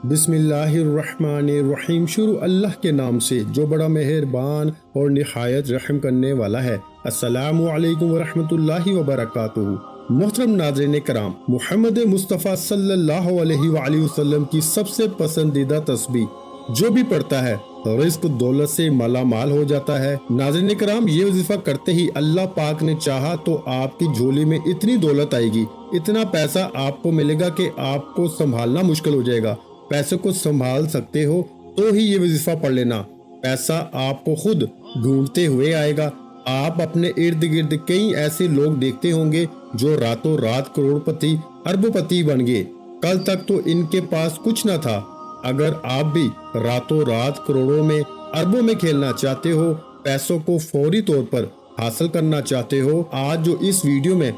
बिस्मिल्लाहिर्रहमानिर्रहीम। शुरू अल्लाह के नाम से जो बड़ा मेहरबान और निहायत रहम करने वाला है। अस्सलामु अलैकुम वरहमतुल्लाहि वबरकातुहू। मोहतरम नाज़रीन कराम, मोहम्मद मुस्तफ़ा सल्लल्लाहु अलैहि वसल्लम की सबसे पसंदीदा तस्बीह जो भी पढ़ता है रिस्क दौलत से माला माल हो जाता है। नाज़रीन कराम, ये वजीफा करते ही अल्लाह पाक ने चाहा तो आपकी झोली में इतनी दौलत आएगी, इतना पैसा आपको मिलेगा कि आपको संभालना मुश्किल हो जाएगा। पैसे को संभाल सकते हो तो ही ये वजीफा पढ़ लेना। पैसा आपको खुद ढूंढते हुए आएगा। आप अपने इर्द गिर्द कई ऐसे लोग देखते होंगे जो रातों रात करोड़पति अरबपति बन गए। कल तक तो इनके पास कुछ न था। अगर आप भी रातों रात करोड़ों में अरबों में खेलना चाहते हो, पैसों को फौरी तौर पर हासिल करना चाहते हो, आज जो इस वीडियो में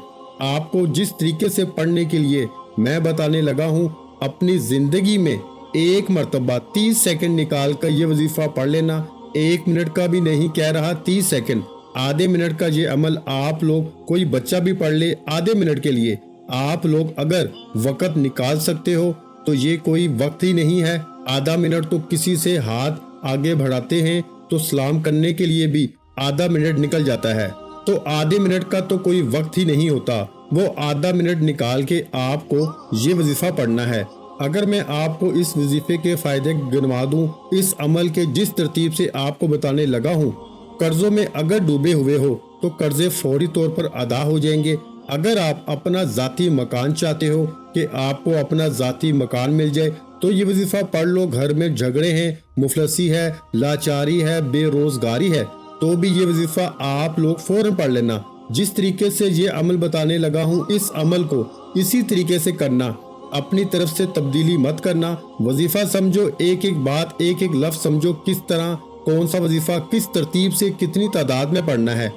आपको जिस तरीके से पढ़ने के लिए मैं बताने लगा हूँ, अपनी जिंदगी में एक मर्तबा 30 सेकंड निकाल कर ये वजीफा पढ़ लेना। 1 मिनट का भी नहीं कह रहा, 30 सेकंड, आधे मिनट का ये अमल आप लोग, कोई बच्चा भी पढ़ ले आधे मिनट के लिए, आप लोग अगर वक़्त निकाल सकते हो तो ये कोई वक्त ही नहीं है। आधा मिनट तो किसी से हाथ आगे बढ़ाते हैं तो सलाम करने के लिए भी आधा मिनट निकल जाता है। तो आधे मिनट का तो कोई वक्त ही नहीं होता। वो आधा मिनट निकाल के आपको ये वजीफा पढ़ना है। अगर मैं आपको इस वजीफे के फायदे गिनवा दूं, इस अमल के जिस तरतीब से आपको बताने लगा हूं, कर्जों में अगर डूबे हुए हो तो कर्जे फौरी तौर पर अदा हो जाएंगे। अगर आप अपना जाती मकान चाहते हो कि आपको अपना जाती मकान मिल जाए तो ये वजीफा पढ़ लो। घर में झगड़े हैं, मुफलसी है, लाचारी है, बेरोजगारी है, तो भी ये वजीफा आप लोग फौरन पढ़ लेना। जिस तरीके से ये अमल बताने लगा हूँ, इस अमल को इसी तरीके से करना। अपनी तरफ से तब्दीली मत करना। वजीफा समझो, एक एक बात, एक एक लफ्ज समझो, किस तरह कौन सा वजीफा किस तरतीब से कितनी तादाद में पढ़ना है,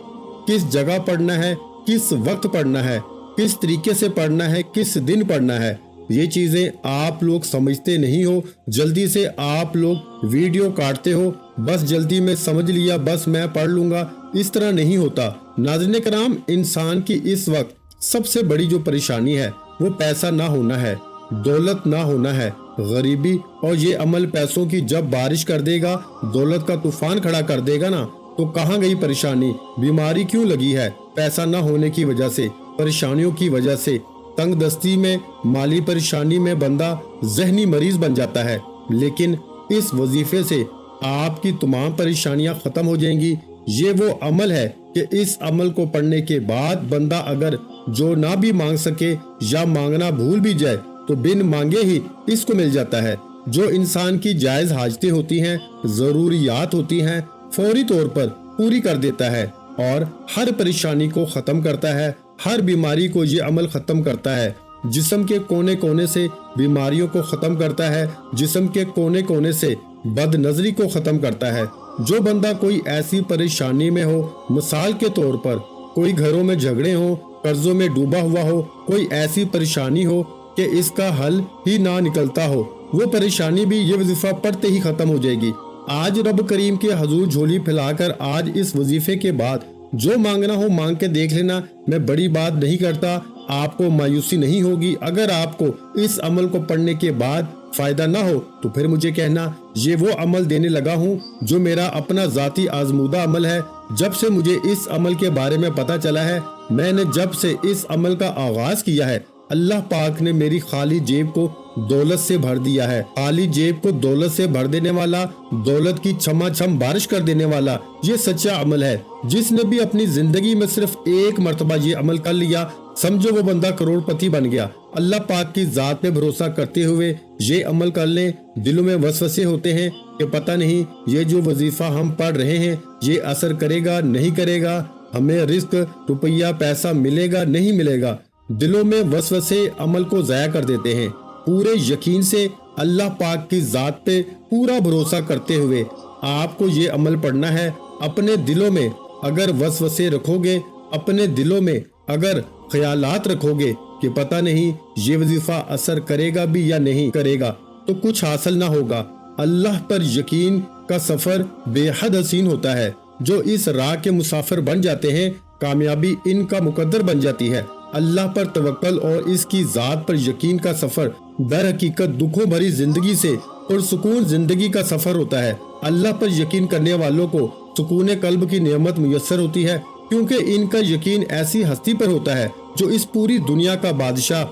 किस जगह पढ़ना है, किस वक्त पढ़ना है, किस तरीके से पढ़ना है, किस दिन पढ़ना है। ये चीजें आप लोग समझते नहीं हो। जल्दी से आप लोग वीडियो काटते हो, बस जल्दी में समझ लिया, बस मैं पढ़ लूंगा। इस तरह नहीं होता। नाज़रीन कराम, इंसान की इस वक्त सबसे बड़ी जो परेशानी है वो पैसा ना होना है, दौलत ना होना है, गरीबी। और ये अमल पैसों की जब बारिश कर देगा, दौलत का तूफान खड़ा कर देगा ना, तो कहाँ गई परेशानी? बीमारी क्यों लगी है? पैसा ना होने की वजह से, परेशानियों की वजह से, तंग दस्ती में, माली परेशानी में बंदा जहनी मरीज बन जाता है। लेकिन इस वजीफे से आपकी तमाम परेशानियां खत्म हो जाएंगी। ये वो अमल है कि इस अमल को पढ़ने के बाद बंदा अगर जो ना भी मांग सके या मांगना भूल भी जाए तो बिन मांगे ही इसको मिल जाता है। जो इंसान की जायज हाजतें होती हैं, जरूरियात होती हैं, फौरी तौर पर पूरी कर देता है और हर परेशानी को खत्म करता है। हर बीमारी को ये अमल खत्म करता है। जिस्म के कोने कोने से बीमारियों को खत्म करता है। जिस्म के कोने कोने से बदनजरी को खत्म करता है। जो बंदा कोई ऐसी परेशानी में हो, मिसाल के तौर पर कोई घरों में झगड़े हो, कर्जों में डूबा हुआ हो, कोई ऐसी परेशानी हो कि इसका हल ही ना निकलता हो, वो परेशानी भी ये वजीफा पढ़ते ही खत्म हो जाएगी। आज रब करीम के हजूर झोली फैलाकर आज इस वजीफे के बाद जो मांगना हो मांग के देख लेना। मैं बड़ी बात नहीं करता, आपको मायूसी नहीं होगी। अगर आपको इस अमल को पढ़ने के बाद फायदा ना हो तो फिर मुझे कहना। ये वो अमल देने लगा हूँ जो मेरा अपना जाती आजमूदा अमल है। जब से मुझे इस अमल के बारे में पता चला है, मैंने जब से इस अमल का आगाज किया है, अल्लाह पाक ने मेरी खाली जेब को दौलत से भर दिया है। खाली जेब को दौलत से भर देने वाला, दौलत की छमाछम बारिश कर देने वाला, ये सच्चा अमल है। जिसने भी अपनी जिंदगी में सिर्फ एक मर्तबा ये अमल कर लिया, समझो वो बंदा करोड़पति बन गया। अल्लाह पाक की जात पे भरोसा करते हुए ये अमल कर लें। दिलों में वसवसे होते हैं कि पता नहीं ये जो वजीफा हम पढ़ रहे हैं ये असर करेगा नहीं करेगा, हमें रिस्क रुपया पैसा मिलेगा नहीं मिलेगा। दिलों में वसवसे अमल को ज़ाया कर देते हैं। पूरे यकीन से अल्लाह पाक की जात पे पूरा भरोसा करते हुए आपको ये अमल पढ़ना है। अपने दिलों में अगर वसवसे रखोगे, अपने दिलों में अगर ख्यालात रखोगे कि पता नहीं ये वजीफा असर करेगा भी या नहीं करेगा, तो कुछ हासिल ना होगा। अल्लाह पर यकीन का सफर बेहद हसीन होता है। जो इस राह के मुसाफिर बन जाते हैं, कामयाबी इनका मुकद्दर बन जाती है। अल्लाह पर तवक्कल और इसकी जात पर यकीन का सफर दर हकीकत दुखों भरी जिंदगी से पुरसुकून जिंदगी का सफर होता है। अल्लाह पर यकीन करने वालों को सुकून कल्ब की नेमत मुयस्सर होती है, क्योंकि इनका यकीन ऐसी हस्ती पर होता है जो इस पूरी दुनिया का बादशाह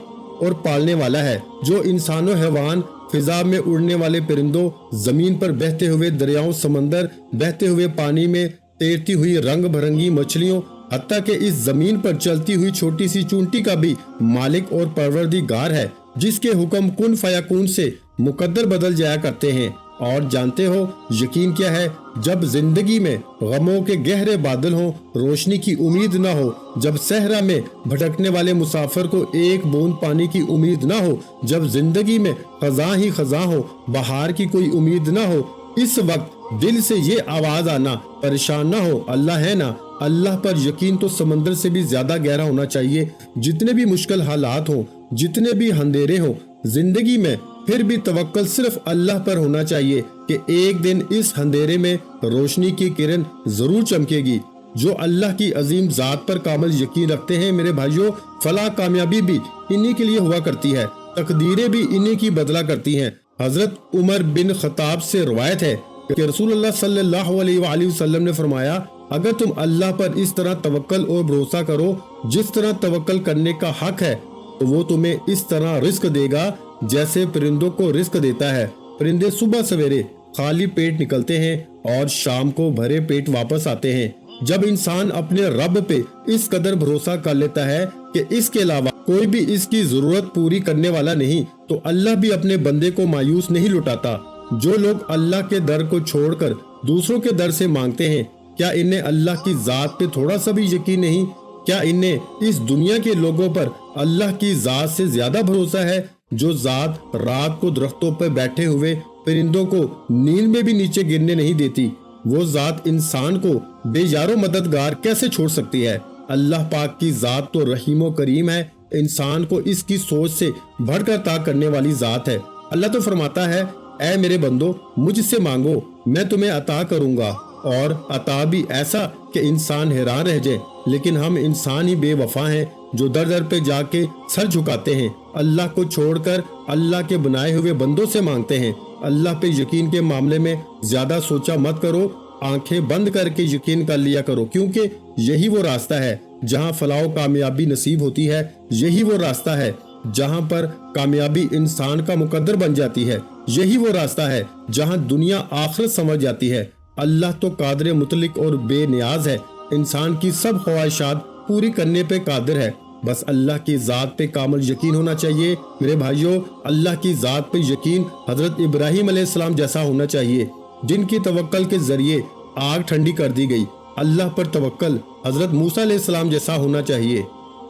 और पालने वाला है, जो इंसानों, हैवान, फिजा में उड़ने वाले परिंदों, जमीन पर बहते हुए दरियाओं, समंदर, बहते हुए पानी में तैरती हुई रंग भरंगी मछलियों, हत्ता कि इस जमीन पर चलती हुई छोटी सी चूंटी का भी मालिक और परवरदिगार है, जिसके हुक्म कुन फयाकून से मुकद्दर बदल जाया करते हैं। और जानते हो यकीन क्या है? जब जिंदगी में गमों के गहरे बादल हों, रोशनी की उम्मीद ना हो, जब सहरा में भटकने वाले मुसाफिर को एक बूंद पानी की उम्मीद ना हो, जब जिंदगी में खजा ही खजा हो, बहार की कोई उम्मीद ना हो, इस वक्त दिल से ये आवाज आना, परेशान ना हो, अल्लाह है ना। अल्लाह पर यकीन तो समंदर से भी ज्यादा गहरा होना चाहिए। जितने भी मुश्किल हालात हो, जितने भी अंधेरे हो जिंदगी में, फिर भी तवक्कल सिर्फ अल्लाह पर होना चाहिए कि एक दिन इस अंधेरे में रोशनी की किरण जरूर चमकेगी। जो अल्लाह की अजीम जात पर कामिल यकीन रखते हैं मेरे भाइयों, फलाह कामयाबी भी इन्हीं के लिए हुआ करती है, तकदीरें भी इन्हीं की बदला करती हैं। हजरत उमर बिन खताब से रवायत है कि रसूलुल्लाह सल्लल्लाहु अलैहि वसल्लम ने फरमाया, अगर तुम अल्लाह पर इस तरह तवक्कल और भरोसा करो जिस तरह तवक्कल करने का हक है, तो वो तुम्हें इस तरह रिस्क देगा जैसे परिंदों को रिस्क देता है। परिंदे सुबह सवेरे खाली पेट निकलते हैं और शाम को भरे पेट वापस आते हैं। जब इंसान अपने रब पे इस कदर भरोसा कर लेता है कि इसके अलावा कोई भी इसकी जरूरत पूरी करने वाला नहीं, तो अल्लाह भी अपने बंदे को मायूस नहीं लुटाता। जो लोग अल्लाह के दर को छोड़कर दूसरों के दर से मांगते हैं, क्या इन्हें अल्लाह की जात पे थोड़ा सा भी यकीन नहीं? क्या इन्हें इस दुनिया के लोगों पर अल्लाह की जात से ज्यादा भरोसा है, जो जात रात को दरख्तों पर बैठे हुए परिंदों को नींद में भी नीचे गिरने नहीं देती? वो जात इंसान को बेयारो मददगार कैसे छोड़ सकती है? अल्लाह पाक की जात तो रहीमो करीम है, इंसान को इसकी सोच से बढ़कर ता करने वाली जात है। अल्लाह तो फरमाता है, ऐ मेरे बंदो, मुझसे मांगो, मैं तुम्हें अता करूंगा, और अता भी ऐसा कि इंसान हैरान रह जाए। लेकिन हम इंसान ही बेवफा हैं जो दर दर पे जाके सर झुकाते हैं, अल्लाह को छोड़कर अल्लाह के बनाए हुए बंदों से मांगते हैं। अल्लाह पे यकीन के मामले में ज्यादा सोचा मत करो, आंखें बंद करके यकीन कर लिया करो, क्योंकि यही वो रास्ता है जहां फलाह कामयाबी नसीब होती है। यही वो रास्ता है जहां पर कामयाबी इंसान का मुकद्दर बन जाती है। यही वो रास्ता है जहां दुनिया आखिरत समझ जाती है। अल्लाह तो कादिर मुतलिक और बेनियाज है, इंसान की सब ख्वाहिशात पूरी करने पे कादिर है। बस अल्लाह की जात पे कामिल यकीन होना चाहिए मेरे भाइयों। अल्लाह की जात पे यकीन हजरत इब्राहिम अलैहिस्सलाम जैसा होना चाहिए, जिनकी तवक्कल के जरिए आग ठंडी कर दी गई। अल्लाह पर तवक्कल हजरत मूसा अलैहिस्सलाम जैसा होना चाहिए,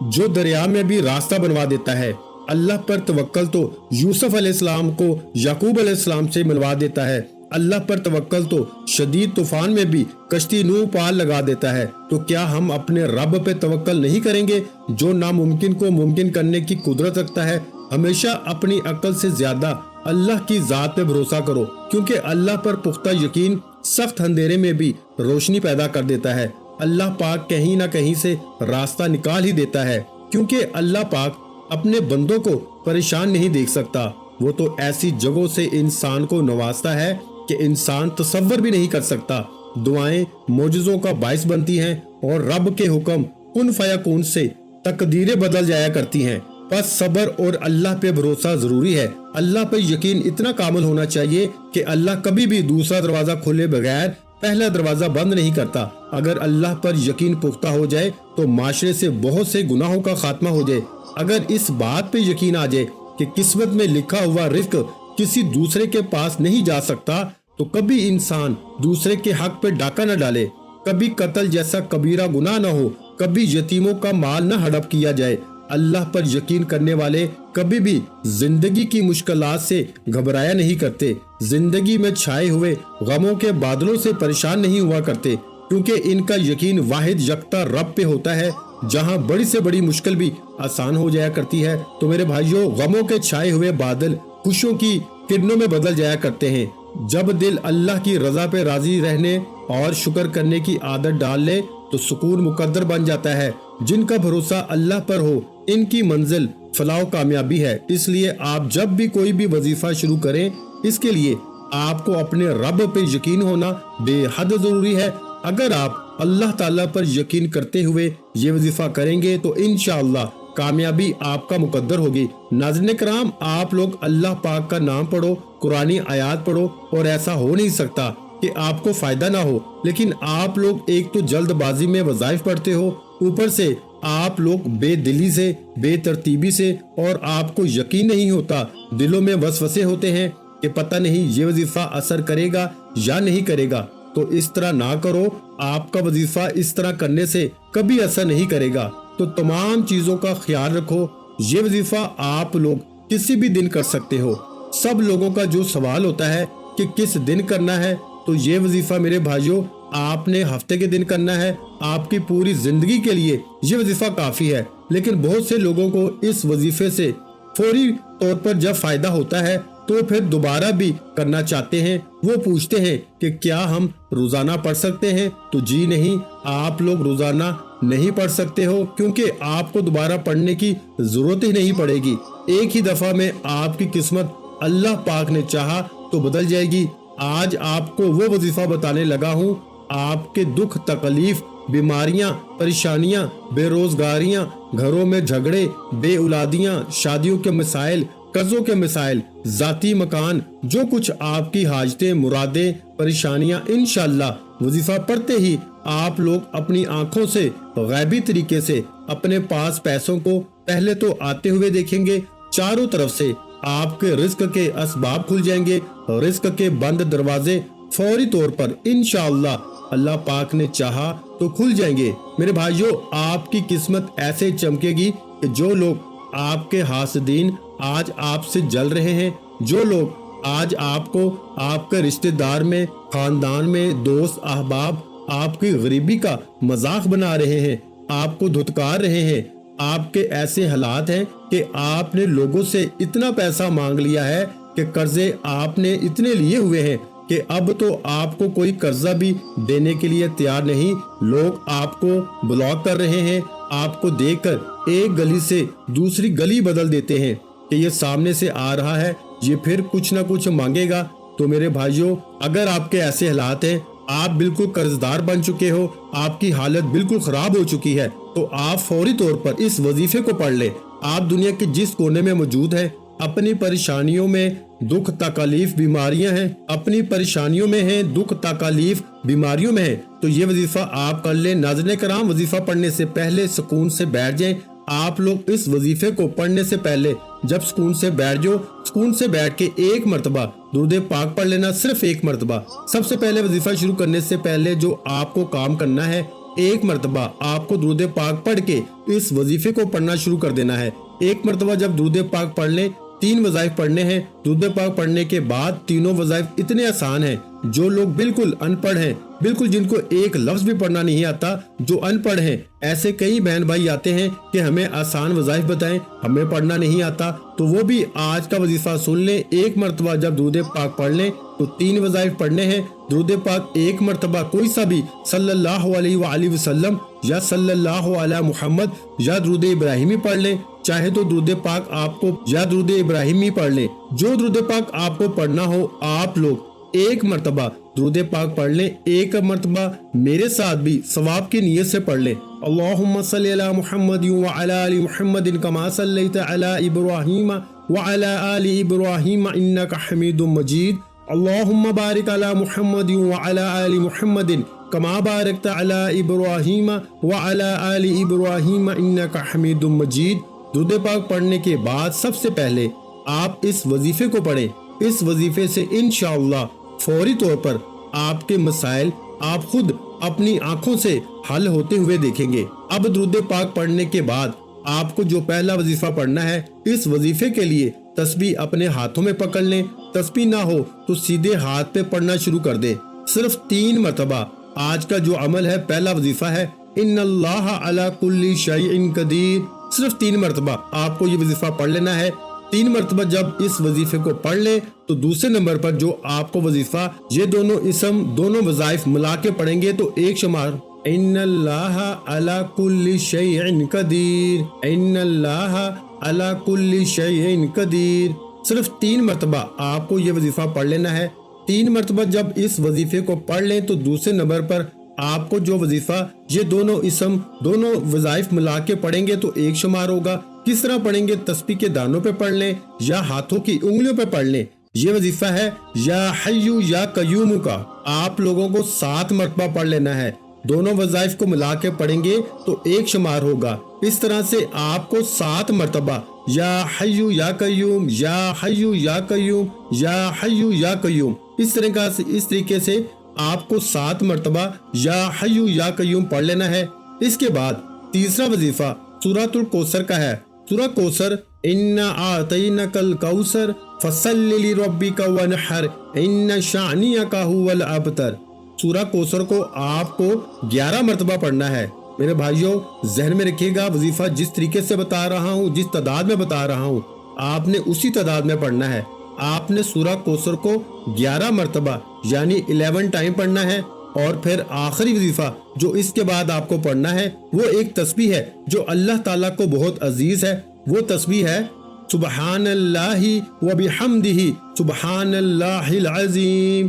जो दरिया में भी रास्ता बनवा देता है। अल्लाह पर तवक्कल तो यूसुफ अलैहिस्सलाम को याकूब अलैहिस्सलाम से मिलवा देता है। अल्लाह पर तवक्कल तो शदीद तूफान में भी कश्ती नूह पार लगा देता है। तो क्या हम अपने रब पे तवक्कल नहीं करेंगे, जो नामुमकिन को मुमकिन करने की कुदरत रखता है? हमेशा अपनी अक्ल से ज्यादा अल्लाह की जात पे भरोसा करो, क्योंकि अल्लाह पर पुख्ता यकीन सख्त अंधेरे में भी रोशनी पैदा कर देता है। अल्लाह पाक कहीं ना कहीं से रास्ता निकाल ही देता है, क्योंकि अल्लाह पाक अपने बंदों को परेशान नहीं देख सकता। वो तो ऐसी जगहों से इंसान को नवाजता है कि इंसान तसव्वुर भी नहीं कर सकता। दुआएं मोजज़ों का बाइस बनती हैं और रब के हुक्म कुन फयाकून से तकदीरें बदल जाया करती हैं। बस सब्र और अल्लाह पे भरोसा जरूरी है। अल्लाह पे यकीन इतना कामिल होना चाहिए कि अल्लाह कभी भी दूसरा दरवाजा खोले बगैर पहला दरवाजा बंद नहीं करता। अगर अल्लाह पर यकीन पुख्ता हो जाए तो माशरे से बहुत से गुनाहों का खात्मा हो जाए। अगर इस बात पे यकीन आ जाए कि किस्मत में लिखा हुआ रिस्क किसी दूसरे के पास नहीं जा सकता, तो कभी इंसान दूसरे के हक पे डाका न डाले, कभी कत्ल जैसा कबीरा गुनाह न हो, कभी यतीमों का माल न हड़प किया जाए। अल्लाह पर यकीन करने वाले कभी भी जिंदगी की मुश्किलात से घबराया नहीं करते, जिंदगी में छाए हुए गमों के बादलों से परेशान नहीं हुआ करते, क्योंकि इनका यकीन वाहिद यकता रब पे होता है, जहां बड़ी से बड़ी मुश्किल भी आसान हो जाया करती है। तो मेरे भाइयों, गमों के छाए हुए बादल खुशियों की किरणों में बदल जाया करते हैं। जब दिल अल्लाह की रजा पे राजी रहने और शुक्र करने की आदत डाल ले तो सुकून मुकद्दर बन जाता है। जिनका भरोसा अल्लाह पर हो, इनकी मंजिल فلاح و کامیابی ہے۔ اس لیے آپ جب بھی کوئی بھی وظیفہ شروع کریں، اس کے لیے آپ کو اپنے رب پہ یقین ہونا بے حد ضروری ہے۔ اگر آپ اللہ تعالیٰ پر یقین کرتے ہوئے یہ وظیفہ کریں گے تو انشاءاللہ کامیابی آپ کا مقدر ہوگی۔ ناظرین کرام، آپ لوگ اللہ پاک کا نام پڑھو، قرآنی آیات پڑھو، اور ایسا ہو نہیں سکتا کہ آپ کو فائدہ نہ ہو، لیکن آپ لوگ ایک تو جلد بازی میں وظائف پڑھتے ہو، اوپر سے آپ لوگ بے دلی سے، بے ترتیبی سے، اور آپ کو یقین نہیں ہوتا، دلوں میں وسوسے ہوتے ہیں کہ پتہ نہیں یہ وظیفہ اثر کرے گا یا نہیں کرے گا۔ تو اس طرح نہ کرو، آپ کا وظیفہ اس طرح کرنے سے کبھی اثر نہیں کرے گا۔ تو تمام چیزوں کا خیال رکھو۔ یہ وظیفہ آپ لوگ کسی بھی دن کر سکتے ہو۔ سب لوگوں کا جو سوال ہوتا ہے کہ کس دن کرنا ہے، تو یہ وظیفہ میرے بھائیوں آپ نے ہفتے کے دن کرنا ہے، آپ کی پوری زندگی کے لیے یہ وظیفہ کافی ہے۔ لیکن بہت سے لوگوں کو اس وظیفے سے فوری طور پر جب فائدہ ہوتا ہے تو پھر دوبارہ بھی کرنا چاہتے ہیں۔ وہ پوچھتے ہیں کہ کیا ہم روزانہ پڑھ سکتے ہیں؟ تو جی نہیں، آپ لوگ روزانہ نہیں پڑھ سکتے ہو، کیونکہ آپ کو دوبارہ پڑھنے کی ضرورت ہی نہیں پڑے گی۔ ایک ہی دفعہ میں آپ کی قسمت اللہ پاک نے چاہا تو بدل جائے گی۔ آج آپ کو وہ وظیفہ بتانے لگا ہوں، آپ کے دکھ تکلیف، بیماریاں، پریشانیاں، بے روزگاریاں، گھروں میں جھگڑے، بے اولادیاں، شادیوں کے مسائل، قرضوں کے مسائل، ذاتی مکان، جو کچھ آپ کی حاجتیں، مرادیں، پریشانیاں، انشاءاللہ وظیفہ پڑھتے ہی آپ لوگ اپنی آنکھوں سے غیبی طریقے سے اپنے پاس پیسوں کو پہلے تو آتے ہوئے دیکھیں گے، چاروں طرف سے آپ کے رزق کے اسباب کھل جائیں گے، رزق کے بند دروازے فوری طور پر انشاءاللہ اللہ پاک نے چاہا تو کھل جائیں گے۔ میرے بھائیوں، آپ کی قسمت ایسے چمکے گی کہ جو لوگ آپ کے حاسدین آج آپ سے جل رہے ہیں، جو لوگ آج آپ کو آپ کے رشتہ دار میں، خاندان میں، دوست احباب آپ کی غریبی کا مذاق بنا رہے ہیں، آپ کو دھتکار رہے ہیں، آپ کے ایسے حالات ہیں کہ آپ نے لوگوں سے اتنا پیسہ مانگ لیا ہے کہ قرضے آپ نے اتنے لیے ہوئے ہیں کہ اب تو آپ کو کوئی قرضہ بھی دینے کے لیے تیار نہیں۔ لوگ آپ کو بلاک کر رہے ہیں، آپ کو دیکھ کر ایک گلی سے دوسری گلی بدل دیتے ہیں کہ یہ سامنے سے آ رہا ہے، یہ پھر کچھ نہ کچھ مانگے گا۔ تو میرے بھائیوں، اگر آپ کے ایسے حالات ہیں، آپ بالکل قرضدار بن چکے ہو، آپ کی حالت بالکل خراب ہو چکی ہے، تو آپ فوری طور پر اس وظیفے کو پڑھ لیں۔ آپ دنیا کے جس کونے میں موجود ہیں، اپنی پریشانیوں میں، دکھ تکلیف، بیماریاں ہیں، اپنی پریشانیوں میں ہیں، دکھ تکلیف، بیماریوں میں ہیں، تو یہ وظیفہ آپ کر لیں۔ ناظرین کرام، وظیفہ پڑھنے سے پہلے سکون سے بیٹھ جائیں۔ آپ لوگ اس وظیفے کو پڑھنے سے پہلے جب سکون سے بیٹھ جاؤ، سکون سے بیٹھ کے ایک مرتبہ درود پاک پڑھ لینا، صرف ایک مرتبہ۔ سب سے پہلے وظیفہ شروع کرنے سے پہلے جو آپ کو کام کرنا ہے، ایک مرتبہ آپ کو درود پاک پڑھ کے اس وظیفے کو پڑھنا شروع کر دینا ہے۔ ایک مرتبہ جب درود پاک پڑھ لیں، 3 وظائف پڑھنے ہیں۔ درود پاک پڑھنے کے بعد تینوں وظائف اتنے آسان ہیں، جو لوگ بالکل ان پڑھ ہیں، بالکل جن کو ایک لفظ بھی پڑھنا نہیں آتا، جو ان پڑھ ہیں، ایسے کئی بہن بھائی آتے ہیں کہ ہمیں آسان وظائف بتائیں، ہمیں پڑھنا نہیں آتا، تو وہ بھی آج کا وظیفہ سن لیں۔ ایک مرتبہ جب درود پاک پڑھ لیں تو 3 وظائف پڑھنے ہیں۔ درود پاک ایک مرتبہ کوئی سا بھی صلی اللہ علیہ وآلہ وسلم یا صلی اللہ علی محمد یا درود ابراہیمی پڑھ لیں، چاہے تو درود پاک آپ کو یا درود ابراہیمی پڑھ لیں، جو درود پاک آپ کو پڑھنا ہو آپ لوگ ایک مرتبہ درود پاک پڑھ لیں۔ ایک مرتبہ میرے ساتھ بھی ثواب کی نیت سے پڑھ لیں۔ اللہم صلی علی محمد وعلی آل محمد کما صلیت علی ابراہیم وعلی آل ابراہیم انک حمید مجید۔ اللہم بارک علی محمد وعلی آل محمد کما بارکت علی ابراہیم وعلی آل ابراہیم انک حمید مجید۔ درود پاک پڑھنے کے بعد سب سے پہلے آپ اس وظیفے کو پڑھیں۔ اس وظیفے سے انشاءاللہ فوری طور پر آپ کے مسائل آپ خود اپنی آنکھوں سے حل ہوتے ہوئے دیکھیں گے۔ اب درود پاک پڑھنے کے بعد آپ کو جو پہلا وظیفہ پڑھنا ہے، اس وظیفے کے لیے تسبیح اپنے ہاتھوں میں پکڑ لیں۔ تسبیح نہ ہو تو سیدھے ہاتھ پہ پڑھنا شروع کر دیں۔ صرف 3 مرتبہ آج کا جو عمل ہے، پہلا وظیفہ ہے ان اللہ علی کل شیء قدیر، صرف 3 مرتبہ آپ کو یہ وظیفہ پڑھ لینا ہے۔ 3 مرتبہ جب اس وظیفے کو پڑھ لیں تو دوسرے نمبر پر جو آپ کو وظیفہ، یہ دونوں اسم، دونوں وظائف ملا کے پڑھیں گے تو ایک شمار، ان اللہ علی کل شیء قدیر، ان اللہ अला कुल्ली शैइन कदीर। सिर्फ 3 मरतबा आपको ये वजीफा पढ़ लेना है। 3 मरतबा जब इस वजीफे को पढ़ लें तो दूसरे नंबर पर आपको जो वजीफा ये दोनों इसम दोनों वज़ाइफ मिला के पढ़ेंगे तो एक शुमार होगा। किस तरह पढ़ेंगे? तस्बीह के दानों पे पढ़ लें या हाथों की उंगलियों पे पढ़ लें। ये वजीफा है या हय्यू या कय्यूम का। आप लोगों को 7 मरतबा पढ़ लेना है। दोनों वज़ाइफ को मिला के पढ़ेंगे तो एक शुमार होगा। इस तरह से आपको 7 मरतबा या हय्यू या कय्यूम, या हय्यू या कय्यूम, या हय्यू या कय्यूम, इस तरीके से आपको 7 मरतबा या हय्यू या कय्यूम पढ़ लेना है। इसके बाद तीसरा वजीफा सूरतुल कौसर का है। सूरह कौसर, इन्ना आतैनकल कौसर फसल्लि लिरब्बिका वनहर इन्ना शानियका हुवल अबतर। सूरह कौसर को आपको 11 मरतबा पढ़ना है। मेरे भाइयों, जहन में रखिएगा, वजीफा जिस तरीके से बता रहा हूँ, जिस तादाद में बता रहा हूँ, आपने उसी तादाद में पढ़ना है। आपने सूरह कौसर को 11 मरतबा यानी 11 टाइम पढ़ना है। और फिर आखिरी वजीफा जो इसके बाद आपको पढ़ना है वो एक तस्बीह है जो अल्लाह ताला को बहुत अजीज है। वो तस्बीह है सुबहानल्लाहि व बिहम्दिही सुबहानल्लाहिल अज़ीम,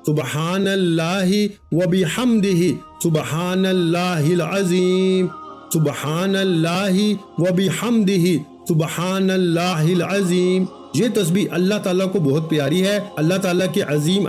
सुबहानल्लाहि व बिहम्दिही सुबहानल्लाहिल अज़ीम, सुबहानल्लाहि व बिहम्दिही सुबहानल्लाहिल अज़ीम। ये तस्बीह अल्लाह ताला को बहुत प्यारी है। अल्लाह ताला के अजीम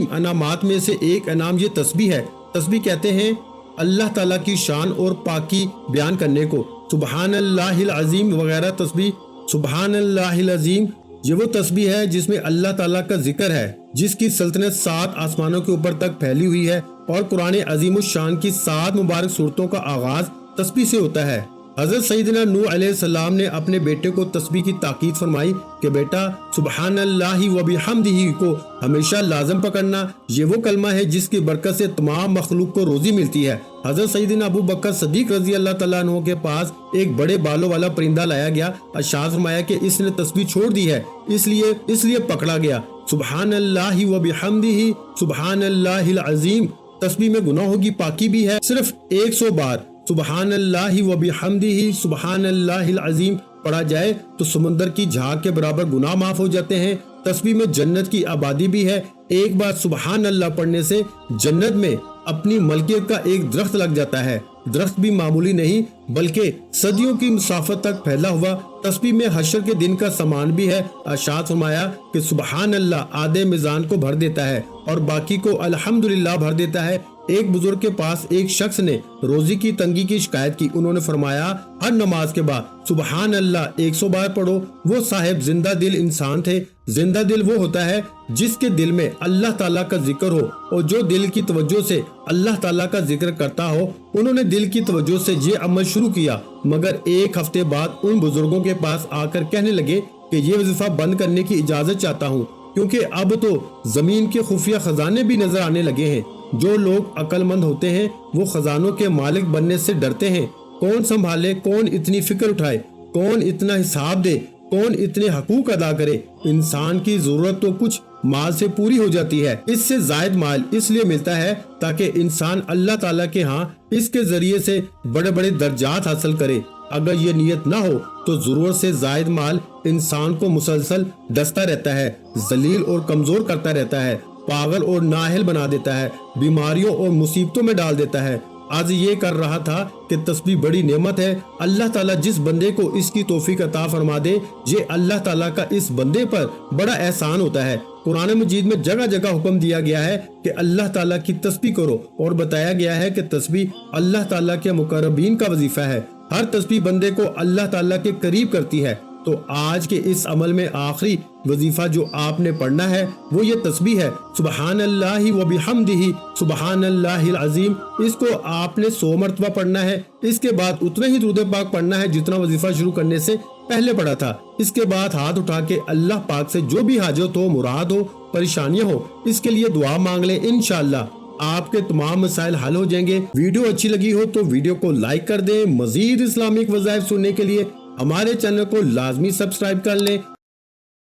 अनामात में से एक इनाम ये तस्बीह है। तस्बीह कहते हैं अल्लाह ताला की शान और पाकी बयान करने को। सुबहानल्लाहिल अज़ीम वगैरह तस्बीह। सुबहानल्लाहिल अज़ीम ये वो तस्बीह है जिसमें अल्लाह ताला का जिक्र है, जिसकी सल्तनत 7 आसमानों के ऊपर तक फैली हुई है। और कुरान अज़ीम शान की 7 मुबारक सूरतों का आगाज तस्बीह से होता है। हज़रत सैयदना नूह अलैहिस्सलाम ने अपने बेटे को तस्बीह की ताकीद फरमाई कि बेटा सुबहानल्लाहि व बिहम्दिही को हमेशा लाज़म पकड़ना। ये वो कलमा है जिसकी बरकत से तमाम मखलूक को रोजी मिलती है। हज़रत सैयदना अबू बकर सदीक रज़ी अल्लाह तआला अन्हु के पास एक बड़े बालों वाला परिंदा लाया गया। अर्शाद फरमाया कि इसने तस्बीह छोड़ दी है, इसलिए पकड़ा गया। सुबहानल्लाहि व बिहम्दिही सुबहानल्लाहिल अज़ीम तस्बीह में गुनाहों की पाकी भी है। सिर्फ 100 बार सुबहानल्लाहि व बिहम्दिही सुबहानल्लाहिल अज़ीम पढ़ा जाए तो समुंदर की झाग के बराबर गुनाह माफ हो जाते हैं। तस्बीह में जन्नत की आबादी भी है। एक बार सुबहान अल्लाह पढ़ने से जन्नत में अपनी मलकियत का एक दरख्त लग जाता है। दरख्त भी मामूली नहीं बल्कि सदियों की मुसाफत तक फैला हुआ। तस्बीह में हशर के दिन का सामान भी है। अर्शाद फरमाया कि सुबहान अल्लाह आधे मिजान को भर देता है और बाकी को अल्हम्दुलिल्लाह भर देता है। एक बुजुर्ग के पास एक शख्स ने रोजी की तंगी की शिकायत की। उन्होंने फरमाया हर नमाज के बाद सुबहान अल्लाह 100 बार पढ़ो। वो साहिब जिंदा दिल इंसान थे। जिंदा दिल वो होता है जिसके दिल में अल्लाह ताला का जिक्र हो और जो दिल की तवज्जो से अल्लाह ताला का जिक्र करता हो। उन्होंने दिल की तवज्जो से ये अमल शुरू किया, मगर एक हफ्ते बाद उन बुजुर्गों के पास आकर कहने लगे कि ये वजीफा बंद करने की इजाजत चाहता हूँ, क्योंकि अब तो जमीन के खुफिया खजाने भी नजर आने लगे हैं। जो लोग अक्लमंद होते हैं वो खजानों के मालिक बनने से डरते हैं। कौन संभाले, कौन इतनी फिक्र उठाए, कौन इतना हिसाब दे, कौन इतने हकूक अदा करे। इंसान की जरूरत तो कुछ माल से पूरी हो जाती है। इससे जायद माल इसलिए मिलता है ताकि इंसान अल्लाह ताला के यहाँ इसके जरिए से बड़े बड़े दर्जात हासिल करे। अगर ये नियत ना हो तो जरूरत से जायद माल इंसान को मुसलसल डसता रहता है, जलील और कमजोर करता रहता है, पागल और नाअहल बना देता है, बीमारियों और मुसीबतों में डाल देता है। आज ये कर रहा था कि तस्बीह बड़ी नेमत है। अल्लाह ताला जिस बंदे को इसकी तौफीक अता फरमा दे, ये अल्लाह ताला का इस बंदे पर बड़ा एहसान होता है। कुरान मजीद में जगह जगह हुक्म दिया गया है कि अल्लाह ताला की तस्बीह करो और बताया गया है कि तस्बीह अल्लाह ताला के मुकर्रबीन का वजीफा है। हर तस्बीह बंदे को अल्लाह ताला के करीब करती है। तो आज के इस अमल में आखिरी वजीफा जो आपने पढ़ना है वो ये तस्बीह है सुबहानल्लाहि व बिहम्दिही सुबहानल्लाहिल अज़ीम। इसको आपने 100 मरतबा पढ़ना है। इसके बाद उतना ही दुरूद पाक पढ़ना है जितना वजीफा शुरू करने से पहले पढ़ा था। इसके बाद हाथ उठा के अल्लाह पाक से जो भी हाजत हो, मुराद हो, परेशानियां हो, इसके लिए दुआ मांग लें। इंशाअल्लाह आपके तमाम मसाइल हल हो जाएंगे। वीडियो अच्छी लगी हो तो वीडियो को लाइक कर दें। मजीद इस्लामिक वज़ाइफ सुनने के लिए हमारे चैनल को लाजमी सब्सक्राइब कर लें